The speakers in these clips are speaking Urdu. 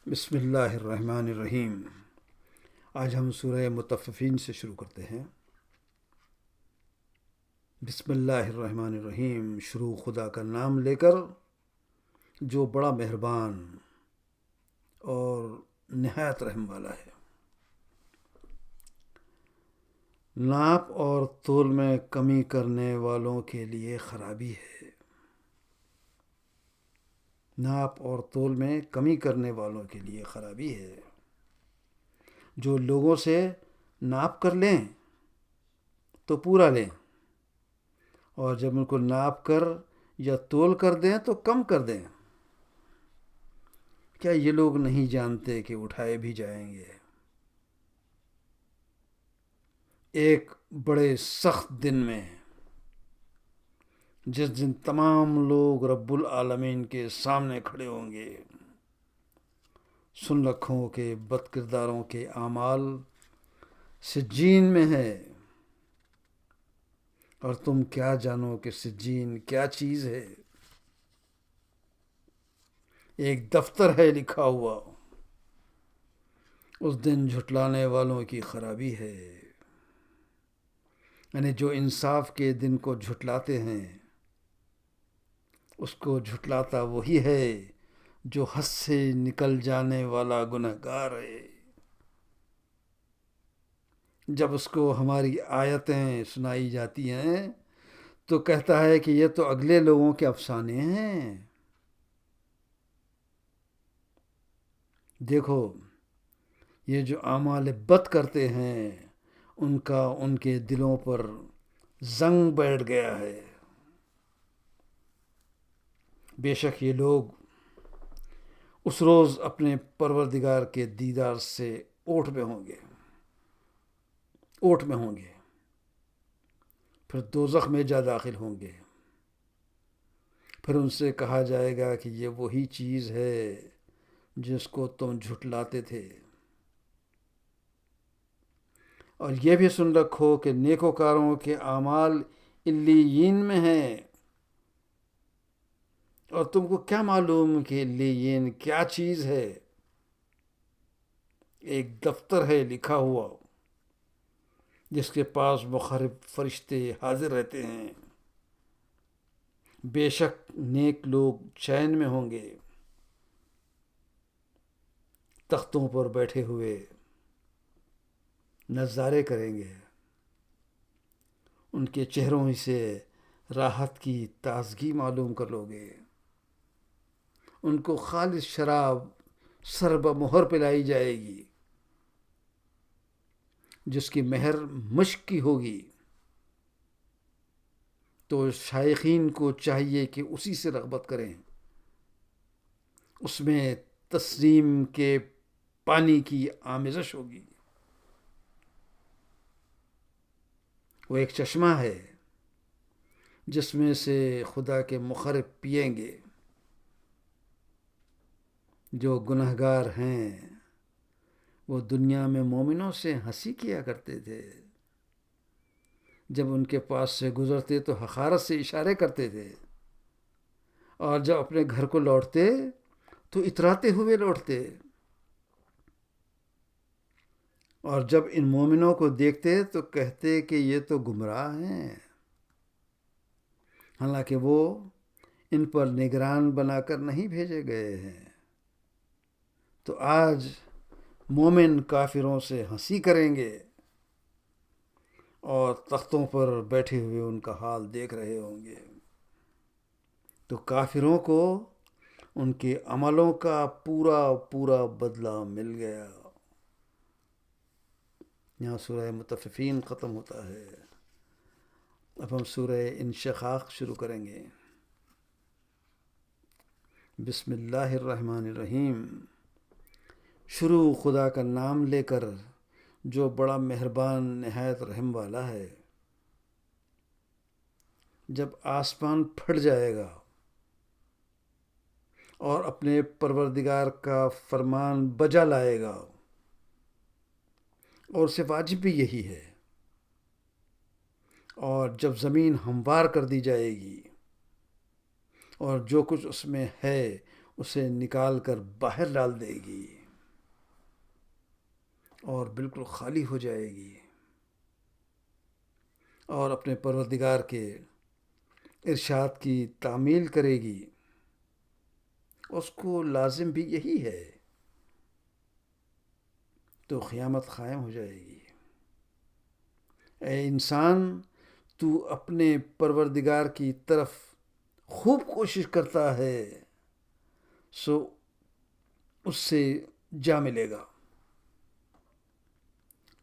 بسم اللہ الرحمن الرحیم۔ آج ہم سورہ مطففین سے شروع کرتے ہیں۔ بسم اللہ الرحمن الرحیم، شروع خدا کا نام لے کر جو بڑا مہربان اور نہایت رحم والا ہے۔ ناپ اور تول میں کمی کرنے والوں کے لیے خرابی ہے۔ ناپ اور تول میں کمی کرنے والوں کے لیے خرابی ہے۔ جو لوگوں سے ناپ کر لیں تو پورا لیں، اور جب ان کو ناپ کر یا تول کر دیں تو کم کر دیں۔ کیا یہ لوگ نہیں جانتے کہ اٹھائے بھی جائیں گے؟ ایک بڑے سخت دن میں، جس دن تمام لوگ رب العالمین کے سامنے کھڑے ہوں گے، سن رکھو کہ بد کرداروں کے اعمال سجین میں ہے، اور تم کیا جانو کہ سجین کیا چیز ہے؟ ایک دفتر ہے لکھا ہوا، اس دن جھٹلانے والوں کی خرابی ہے۔ یعنی جو انصاف کے دن کو جھٹلاتے ہیں، اس کو جھٹلاتا وہی ہے جو حد سے نکل جانے والا گنہگار ہے۔ جب اس کو ہماری آیتیں سنائی جاتی ہیں تو کہتا ہے کہ یہ تو اگلے لوگوں کے افسانے ہیں۔ دیکھو، یہ جو اعمال بد کرتے ہیں ان کا ان کے دلوں پر زنگ بیٹھ گیا ہے۔ بے شک یہ لوگ اس روز اپنے پروردگار کے دیدار سے اوٹ میں ہوں گے، اوٹ میں ہوں گے، پھر دوزخ میں جا داخل ہوں گے۔ پھر ان سے کہا جائے گا کہ یہ وہی چیز ہے جس کو تم جھٹلاتے تھے، اور یہ بھی سن رکھو کہ نیکوکاروں کے اعمال علیین میں ہیں، اور تم کو کیا معلوم کہ علیین کیا چیز ہے؟ ایک دفتر ہے لکھا ہوا، جس کے پاس مقرب فرشتے حاضر رہتے ہیں۔ بے شک نیک لوگ چین میں ہوں گے، تختوں پر بیٹھے ہوئے نظارے کریں گے، ان کے چہروں سے راحت کی تازگی معلوم کر لو گے۔ ان کو خالص شراب سر بمہر پلائی جائے گی، جس کی مہر مشک کی ہوگی۔ تو شائقین کو چاہیے کہ اسی سے رغبت کریں۔ اس میں تسنیم کے پانی کی آمیزش ہوگی۔ وہ ایک چشمہ ہے جس میں سے خدا کے مقرب پئیں گے۔ جو گنہگار ہیں وہ دنیا میں مومنوں سے ہنسی کیا کرتے تھے، جب ان کے پاس سے گزرتے تو حقارت سے اشارے کرتے تھے، اور جب اپنے گھر کو لوٹتے تو اتراتے ہوئے لوٹتے، اور جب ان مومنوں کو دیکھتے تو کہتے کہ یہ تو گمراہ ہیں، حالانکہ وہ ان پر نگران بنا کر نہیں بھیجے گئے ہیں۔ تو آج مومن کافروں سے ہنسی کریں گے، اور تختوں پر بیٹھے ہوئے ان کا حال دیکھ رہے ہوں گے۔ تو کافروں کو ان کے عملوں کا پورا پورا بدلہ مل گیا۔ یہاں سورہ مطففین ختم ہوتا ہے۔ اب ہم سورہ انشقاق شروع کریں گے۔ بسم اللہ الرحمن الرحیم، شروع خدا کا نام لے کر جو بڑا مہربان نہایت رحم والا ہے۔ جب آسمان پھٹ جائے گا اور اپنے پروردگار کا فرمان بجا لائے گا، اور اسے واجب بھی یہی ہے، اور جب زمین ہموار کر دی جائے گی اور جو کچھ اس میں ہے اسے نکال کر باہر ڈال دے گی، اور بالکل خالی ہو جائے گی اور اپنے پروردگار کے ارشاد کی تعمیل کرے گی، اس کو لازم بھی یہی ہے، تو قیامت قائم ہو جائے گی۔ اے انسان، تو اپنے پروردگار کی طرف خوب کوشش کرتا ہے، سو اس سے جا ملے گا۔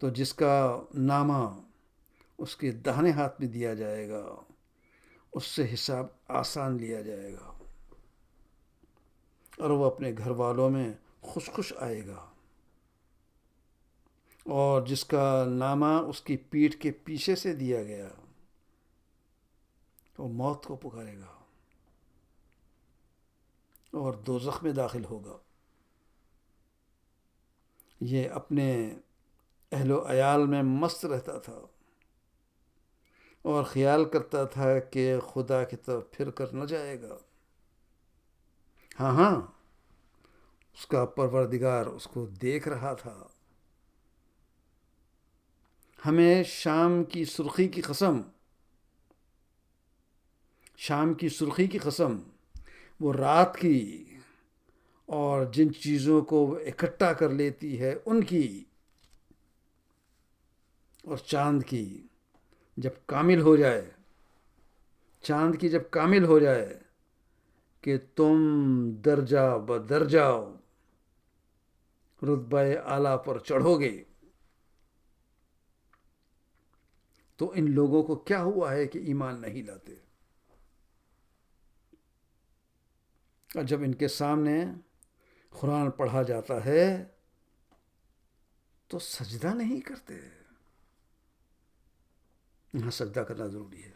تو جس کا نامہ اس کے داہنے ہاتھ میں دیا جائے گا، اس سے حساب آسان لیا جائے گا، اور وہ اپنے گھر والوں میں خوش خوش آئے گا۔ اور جس کا نامہ اس کی پیٹھ کے پیچھے سے دیا گیا، وہ موت کو پکارے گا اور دوزخ میں داخل ہوگا۔ یہ اپنے اہل و عیال میں مست رہتا تھا اور خیال کرتا تھا کہ خدا کی طرف پھر کر نہ جائے گا۔ ہاں ہاں، اس کا پروردگار اس کو دیکھ رہا تھا۔ ہمیں شام کی سرخی کی قسم، شام کی سرخی کی قسم، وہ رات کی اور جن چیزوں کو وہ اکٹھا کر لیتی ہے ان کی، اور چاند کی جب کامل ہو جائے، چاند کی جب کامل ہو جائے کہ تم درجہ بدرجہ رتبہ اعلیٰ پر چڑھو گے، تو ان لوگوں کو کیا ہوا ہے کہ ایمان نہیں لاتے؟ اور جب ان کے سامنے قرآن پڑھا جاتا ہے تو سجدہ نہیں کرتے۔ یہاں سجدہ کرنا ضروری ہے۔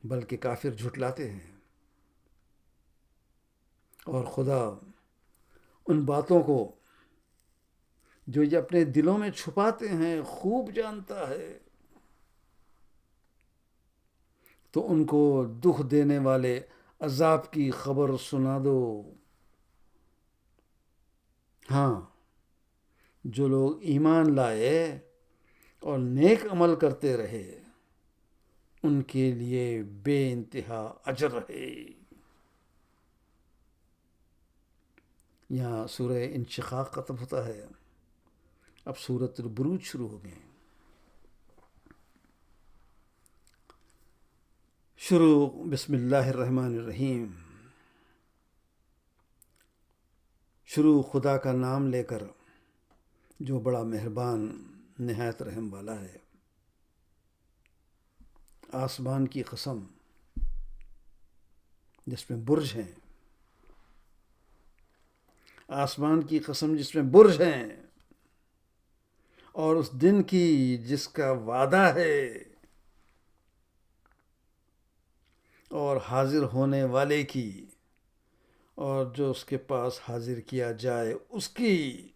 بلکہ کافر جھٹلاتے ہیں، اور خدا ان باتوں کو جو یہ اپنے دلوں میں چھپاتے ہیں خوب جانتا ہے، تو ان کو دکھ دینے والے عذاب کی خبر سنا دو۔ ہاں، جو لوگ ایمان لائے اور نیک عمل کرتے رہے، ان کے لیے بے انتہا اجر رہے۔ یہاں سورہ انشقاق ختم ہوتا ہے، اب سورۃ البروج شروع ہو گئے۔ شروع بسم اللہ الرحمن الرحیم، شروع خدا کا نام لے کر جو بڑا مہربان نہایت رحم والا ہے۔ آسمان کی قسم جس میں برج ہیں، آسمان کی قسم جس میں برج ہیں، اور اس دن کی جس کا وعدہ ہے، اور حاضر ہونے والے کی، اور جو اس کے پاس حاضر کیا جائے اس کی،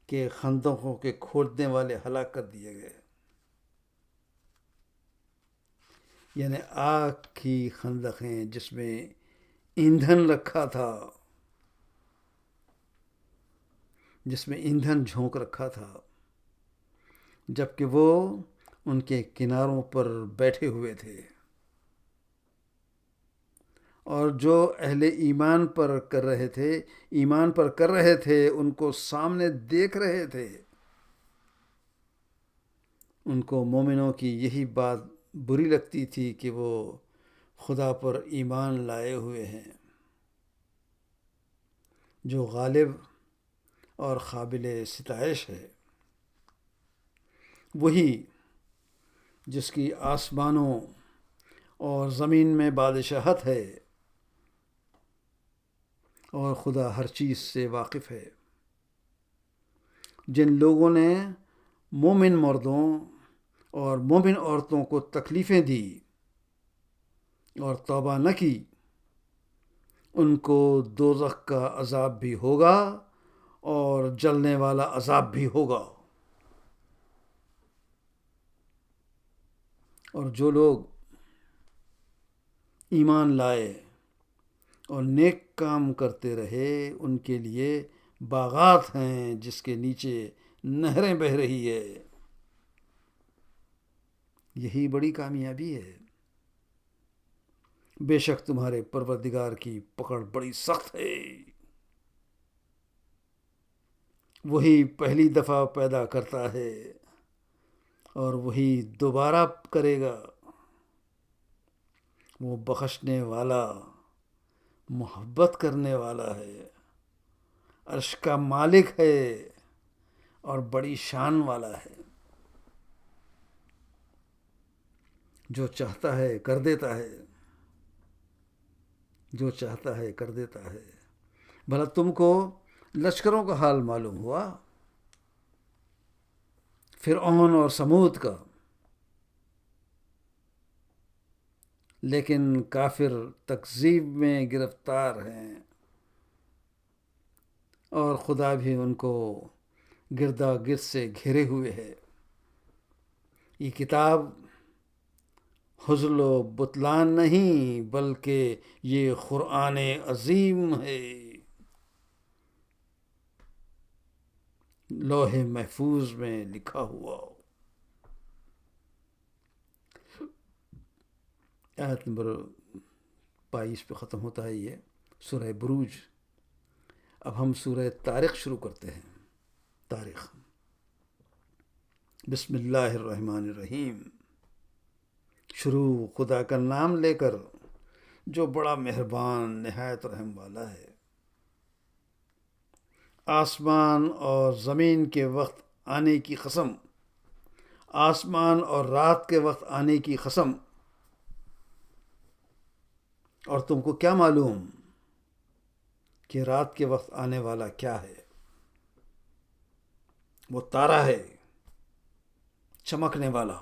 کہ خندقوں کے کھودنے والے ہلاک کر دیے گئے۔ یعنی آگ کی خندقیں جس میں ایندھن رکھا تھا، جس میں ایندھن جھونک رکھا تھا، جبکہ وہ ان کے کناروں پر بیٹھے ہوئے تھے، اور جو اہل ایمان پر کر رہے تھے، ایمان پر کر رہے تھے، ان کو سامنے دیکھ رہے تھے۔ ان کو مومنوں کی یہی بات بری لگتی تھی کہ وہ خدا پر ایمان لائے ہوئے ہیں، جو غالب اور قابل ستائش ہے، وہی جس کی آسمانوں اور زمین میں بادشاہت ہے، اور خدا ہر چیز سے واقف ہے۔ جن لوگوں نے مومن مردوں اور مومن عورتوں کو تکلیفیں دی اور توبہ نہ کی، ان کو دوزخ کا عذاب بھی ہوگا اور جلنے والا عذاب بھی ہوگا۔ اور جو لوگ ایمان لائے اور نیک کام کرتے رہے ان کے لیے باغات ہیں جس کے نیچے نہریں بہہ رہی ہے. یہی بڑی کامیابی ہے. بے شک تمہارے پروردگار کی پکڑ بڑی سخت ہے. وہی پہلی دفعہ پیدا کرتا ہے اور وہی دوبارہ کرے گا. وہ بخشنے والا، محبت کرنے والا ہے، عرش کا مالک ہے اور بڑی شان والا ہے. جو چاہتا ہے کر دیتا ہے، جو چاہتا ہے کر دیتا ہے. بھلا تم کو لشکروں کا حال معلوم ہوا؟ فرعون اور سمود کا. لیکن کافر تکذیب میں گرفتار ہیں اور خدا بھی ان کو گردا گرد سے گھیرے ہوئے ہے. یہ کتاب حزل و بطلان نہیں بلکہ یہ قرآن عظیم ہے، لوح محفوظ میں لکھا ہوا. آیت نمبر 22 پہ ختم ہوتا ہے یہ سورہ بروج. اب ہم سورہ طارق شروع کرتے ہیں. طارق. بسم اللہ الرحمن الرحیم. شروع خدا کا نام لے کر جو بڑا مہربان نہایت رحم والا ہے. آسمان اور زمین کے وقت آنے کی قسم، آسمان اور رات کے وقت آنے کی قسم. اور تم کو کیا معلوم کہ رات کے وقت آنے والا کیا ہے؟ وہ تارا ہے چمکنے والا.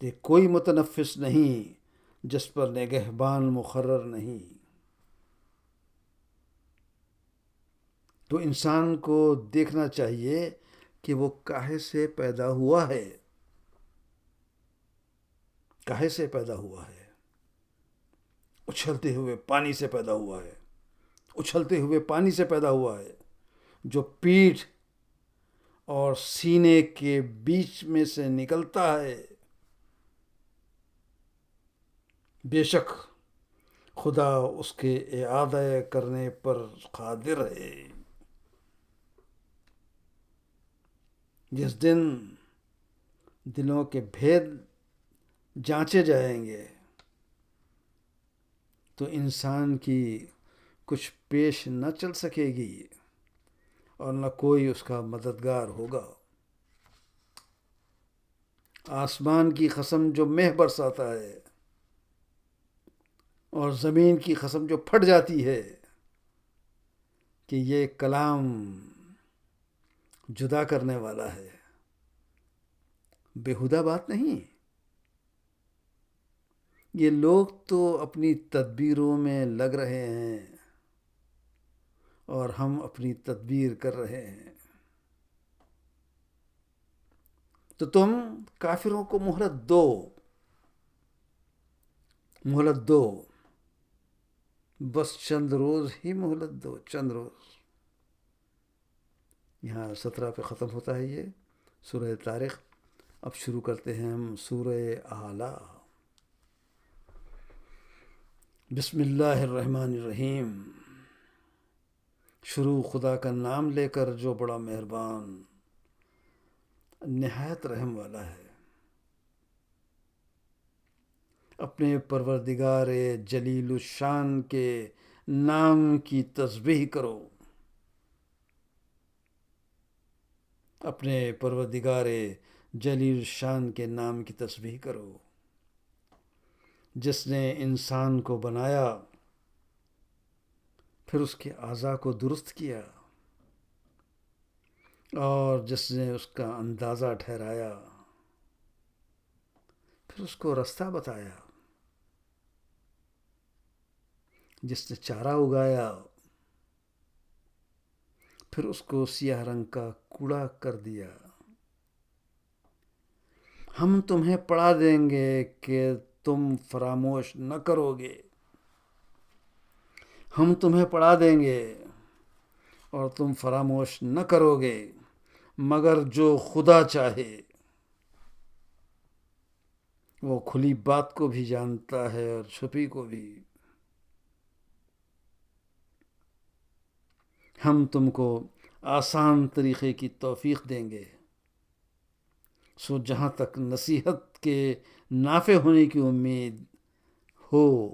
یہ کوئی متنفس نہیں جس پر نگہبان مقرر نہیں. تو انسان کو دیکھنا چاہیے کہ وہ کاہے سے پیدا ہوا ہے. کاہے سے پیدا ہوا ہے؟ اچھلتے ہوئے پانی سے پیدا ہوا ہے. اچھلتے ہوئے پانی سے پیدا ہوا ہے جو پیٹھ اور سینے کے بیچ میں سے نکلتا ہے. بے شک خدا اس کے اعادہ کرنے پر قادر ہے. جس دن دلوں کے بھید جانچے جائیں گے تو انسان کی کچھ پیش نہ چل سکے گی اور نہ کوئی اس کا مددگار ہوگا. آسمان کی قسم جو مہ برساتا ہے اور زمین کی قسم جو پھٹ جاتی ہے کہ یہ کلام جدا کرنے والا ہے. بےہودہ بات نہیں. یہ لوگ تو اپنی تدبیروں میں لگ رہے ہیں اور ہم اپنی تدبیر کر رہے ہیں. تو تم کافروں کو مہلت دو، مہلت دو. بس چند روز ہی مہلت دو، چند روز. یہاں 17 پہ ختم ہوتا ہے یہ سورہ طارق. اب شروع کرتے ہیں ہم سورہ اعلیٰ. بسم اللہ الرحمن الرحیم. شروع خدا کا نام لے کر جو بڑا مہربان نہایت رحم والا ہے. اپنے پروردگار جلیل الشان کے نام کی تسبیح کرو. اپنے پروردگار جلیل الشان کے نام کی تسبیح کرو جس نے انسان کو بنایا، پھر اس کے اعضاء کو درست کیا اور جس نے اس کا اندازہ ٹھہرایا، پھر اس کو رستہ بتایا. جس نے چارہ اگایا، پھر اس کو سیاہ رنگ کا کوڑا کر دیا. ہم تمہیں پڑھا دیں گے کہ تم فراموش نہ کرو گے۔ ہم تمہیں پڑھا دیں گے اور تم فراموش نہ کرو گے، مگر جو خدا چاہے۔ وہ کھلی بات کو بھی جانتا ہے اور چھپی کو بھی۔ ہم تم کو آسان طریقے کی توفیق دیں گے۔ سو جہاں تک نصیحت کے نافع ہونے کی امید ہو،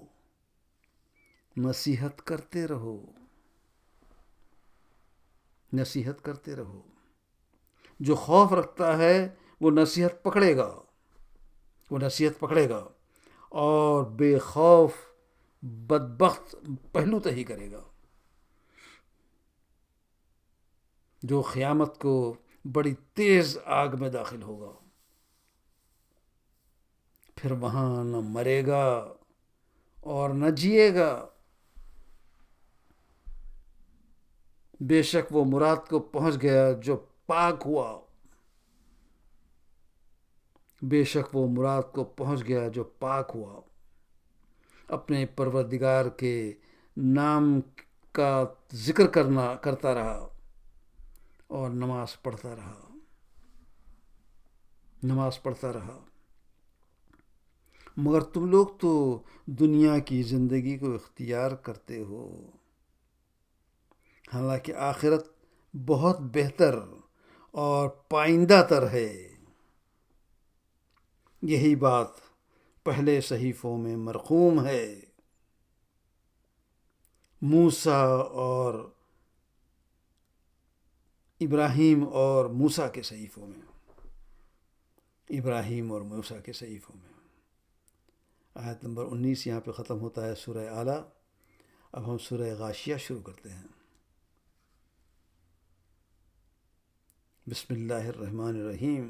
نصیحت کرتے رہو، نصیحت کرتے رہو۔ جو خوف رکھتا ہے وہ نصیحت پکڑے گا، وہ نصیحت پکڑے گا اور بے خوف بدبخت پہلو تہی کرے گا۔ جو قیامت کو بڑی تیز آگ میں داخل ہوگا، پھر وہاں نہ مرے گا اور نہ جیے گا۔ بے شک وہ مراد کو پہنچ گیا جو پاک ہوا، بے شک وہ مراد کو پہنچ گیا جو پاک ہوا، اپنے پروردگار کے نام کا ذکر کرتا رہا اور نماز پڑھتا رہا، نماز پڑھتا رہا۔ مگر تم لوگ تو دنیا کی زندگی کو اختیار کرتے ہو، حالانکہ آخرت بہت بہتر اور پائندہ تر ہے۔ یہی بات پہلے صحیفوں میں مرقوم ہے، موسیٰ اور ابراہیم اور موسیٰ کے صحیفوں میں، ابراہیم اور موسیٰ کے صحیفوں میں۔ آیت نمبر 19 یہاں پہ ختم ہوتا ہے سورہ اعلیٰ۔ اب ہم سورہ غاشیہ شروع کرتے ہیں۔ بسم اللہ الرحمن الرحیم۔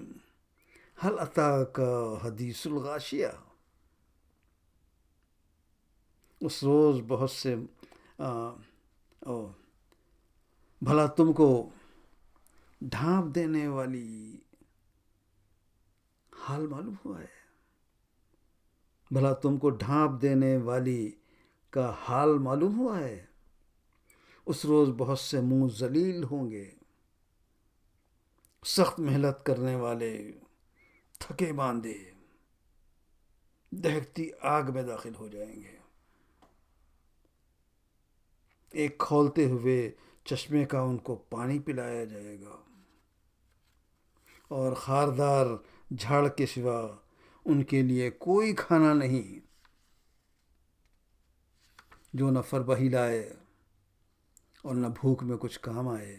هل اتاک حدیث الغاشیہ۔ اس روز بہت سے بھلا تم کو ڈھانپ دینے والی حال معلوم ہوا ہے، بھلا تم کو ڈھانپ دینے والی کا حال معلوم ہوا ہے۔ اس روز بہت سے منہ ذلیل ہوں گے، سخت محنت کرنے والے تھکے ماندے دہکتی آگ میں داخل ہو جائیں گے۔ ایک کھولتے ہوئے چشمے کا ان کو پانی پلایا جائے گا، اور خاردار جھاڑ کے سوا ان کے لیے کوئی کھانا نہیں جو نہ فربہی لائے اور نہ بھوک میں کچھ کام آئے۔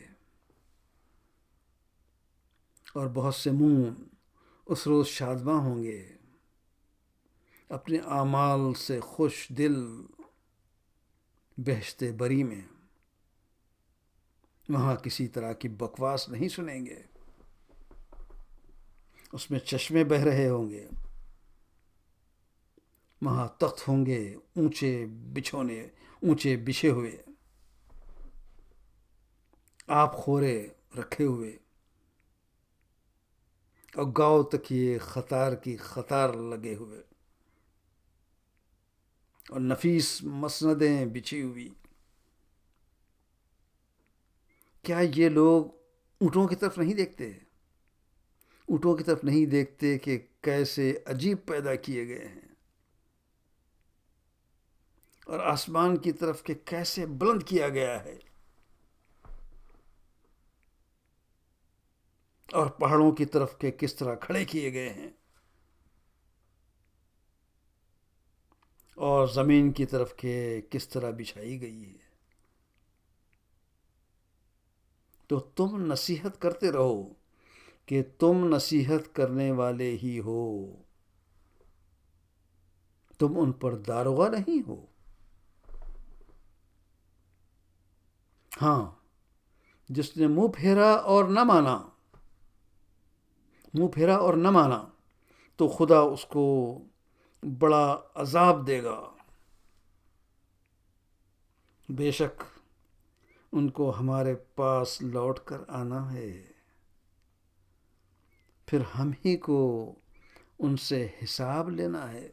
اور بہت سے منہ اس روز شادماں ہوں گے، اپنے اعمال سے خوش دل، بہشت بری میں۔ وہاں کسی طرح کی بکواس نہیں سنیں گے، اس میں چشمے بہہ رہے ہوں گے، وہاں تخت ہوں گے اونچے بچھے ہوئے، آپ خورے رکھے ہوئے، اور گاؤ تکیے قطار کی قطار لگے ہوئے، اور نفیس مسندیں بچھی ہوئی۔ کیا یہ لوگ اونٹوں کی طرف نہیں دیکھتے؟ اونٹوں کی طرف نہیں دیکھتے کہ کیسے عجیب پیدا کیے گئے ہیں، اور آسمان کی طرف کہ کیسے بلند کیا گیا ہے، اور پہاڑوں کی طرف کہ کس طرح کھڑے کیے گئے ہیں، اور زمین کی طرف کہ کس طرح بچھائی گئی ہے۔ تو تم نصیحت کرتے رہو کہ تم نصیحت کرنے والے ہی ہو، تم ان پر داروغہ نہیں ہو۔ ہاں، جس نے منہ پھیرا اور نہ مانا، منہ پھیرا اور نہ مانا، تو خدا اس کو بڑا عذاب دے گا۔ بے شک ان کو ہمارے پاس لوٹ کر آنا ہے، پھر ہم ہی کو ان سے حساب لینا ہے۔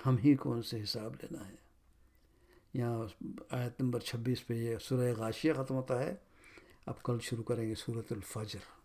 ہم ہی کو ان سے حساب لینا ہے۔ یہاں آیت نمبر 26 پہ یہ سورہ غاشیہ ختم ہوتا ہے۔ اب کل شروع کریں گے سورۃ الفجر۔